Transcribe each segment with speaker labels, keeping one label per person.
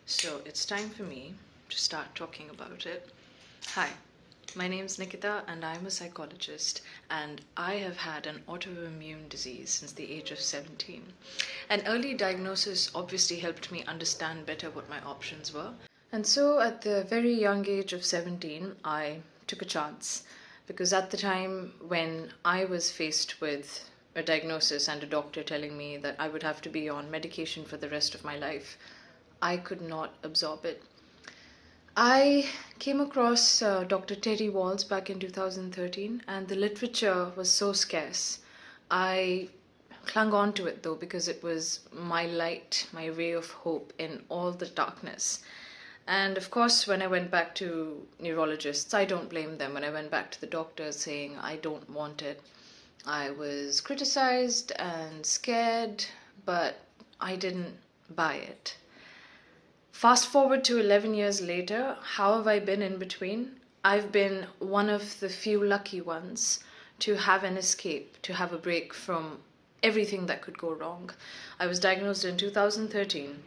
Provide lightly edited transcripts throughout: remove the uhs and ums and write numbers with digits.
Speaker 1: So it's time for me to start talking about it. Hi, my name's Nikita and I'm a psychologist, and I have had an autoimmune disease since the age of 17. An early diagnosis obviously helped me understand better what my options were. And so at the very young age of 17, I took a chance because at the time when I was faced with a diagnosis and a doctor telling me that I would have to be on medication for the rest of my life, I could not absorb it. I came across Dr. Terry Walls back in 2013, and the literature was so scarce. I clung on to it though because it was my light, my ray of hope in all the darkness. And of course, when I went back to neurologists, I don't blame them. When I went back to the doctors saying I don't want it, I was criticized and scared, but I didn't buy it. Fast forward to 11 years later, how have I been in between? I've been one of the few lucky ones to have an escape, to have a break from everything that could go wrong. I was diagnosed in 2013,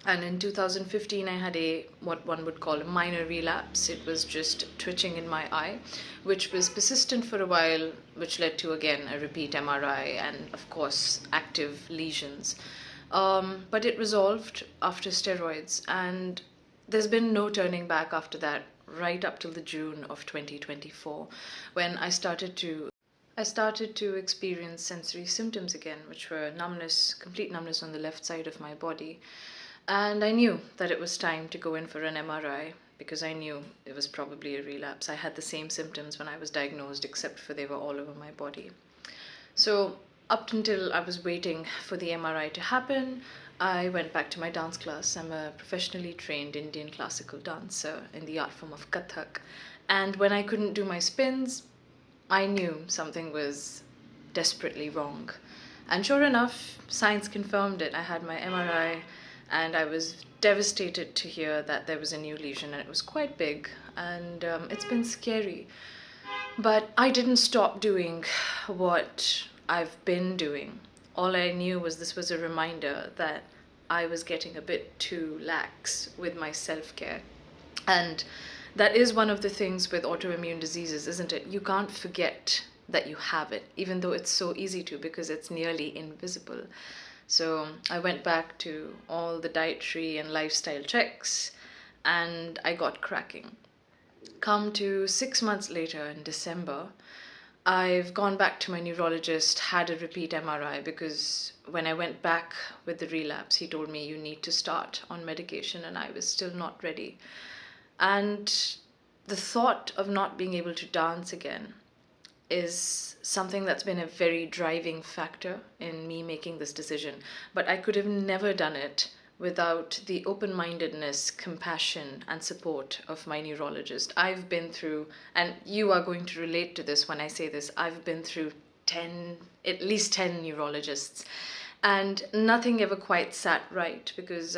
Speaker 1: and in 2015 I had what one would call a minor relapse. It was just twitching in my eye, which was persistent for a while, which led to again a repeat MRI and of course active lesions. But it resolved after steroids, and there's been no turning back after that, right up till the June of 2024, when I started to experience sensory symptoms again, which were numbness, complete numbness on the left side of my body. And I knew that it was time to go in for an MRI because I knew it was probably a relapse. I had the same symptoms when I was diagnosed, except for they were all over my body. So up until I was waiting for the MRI to happen, I went back to my dance class. I'm a professionally trained Indian classical dancer in the art form of Kathak. And when I couldn't do my spins, I knew something was desperately wrong. And sure enough, science confirmed it. I had my MRI, and I was devastated to hear that there was a new lesion, and it was quite big, and it's been scary. But I didn't stop doing what I've been doing. All I knew was this was a reminder that I was getting a bit too lax with my self-care. And that is one of the things with autoimmune diseases, isn't it? You can't forget that you have it, even though it's so easy to because it's nearly invisible. So I went back to all the dietary and lifestyle checks, and I got cracking. Come to 6 months later in December, I've gone back to my neurologist, had a repeat MRI, because when I went back with the relapse, he told me you need to start on medication, and I was still not ready. And the thought of not being able to dance again is something that's been a very driving factor in me making this decision. But I could have never done it without the open-mindedness, compassion, and support of my neurologist. I've been through, and you are going to relate to this when I say this, I've been through at least 10 neurologists, and nothing ever quite sat right because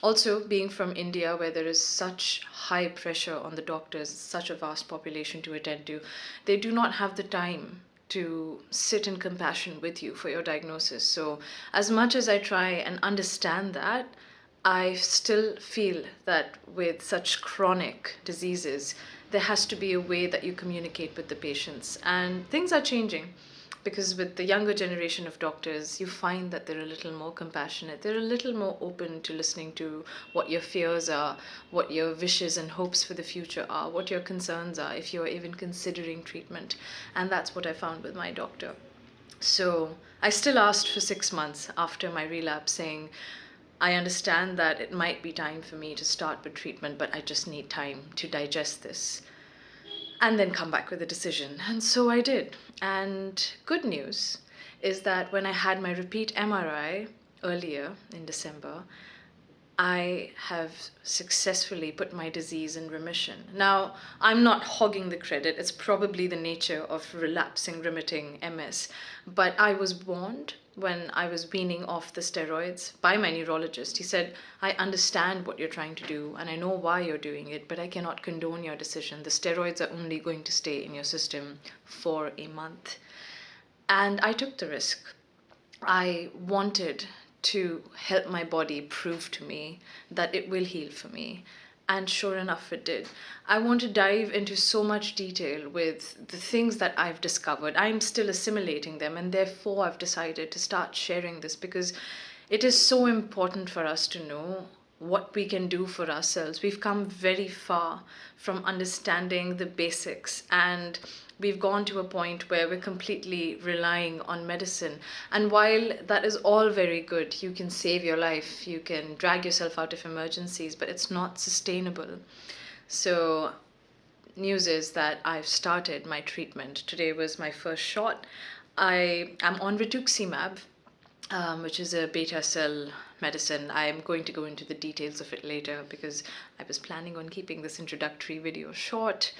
Speaker 1: also being from India, where there is such high pressure on the doctors, such a vast population to attend to, they do not have the time to sit in compassion with you for your diagnosis. So as much as I try and understand that, I still feel that with such chronic diseases, there has to be a way that you communicate with the patients. And things are changing because with the younger generation of doctors, you find that they're a little more compassionate. They're a little more open to listening to what your fears are, what your wishes and hopes for the future are, what your concerns are, if you're even considering treatment. And that's what I found with my doctor. So I still asked for 6 months after my relapse, saying, I understand that it might be time for me to start with treatment, but I just need time to digest this and then come back with a decision. And so I did. And good news is that when I had my repeat MRI earlier in December, I have successfully put my disease in remission. Now, I'm not hogging the credit. It's probably the nature of relapsing, remitting MS. But I was warned when I was weaning off the steroids by my neurologist. He said, I understand what you're trying to do and I know why you're doing it, but I cannot condone your decision. The steroids are only going to stay in your system for a month. And I took the risk. I wanted to help my body prove to me that it will heal for me. And sure enough, it did. I want to dive into so much detail with the things that I've discovered. I'm still assimilating them, and therefore I've decided to start sharing this because it is so important for us to know what we can do for ourselves. We've come very far from understanding the basics, and we've gone to a point where we're completely relying on medicine. And while that is all very good, you can save your life, you can drag yourself out of emergencies, but it's not sustainable. So news is that I've started my treatment. Today was my first shot. I am on rituximab, which is a beta cell medicine. I'm going to go into the details of it later because I was planning on keeping this introductory video short.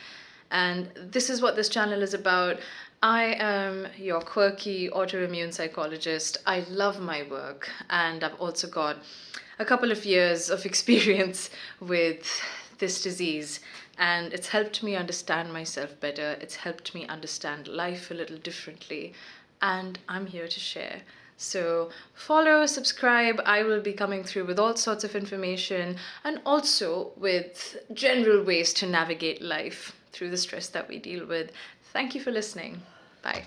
Speaker 1: And this is what this channel is about. I am your quirky autoimmune psychologist. I love my work, and I've also got a couple of years of experience with this disease, and it's helped me understand myself better. It's helped me understand life a little differently, and I'm here to share. So follow, subscribe. I will be coming through with all sorts of information and also with general ways to navigate life through the stress that we deal with. Thank you for listening. Bye.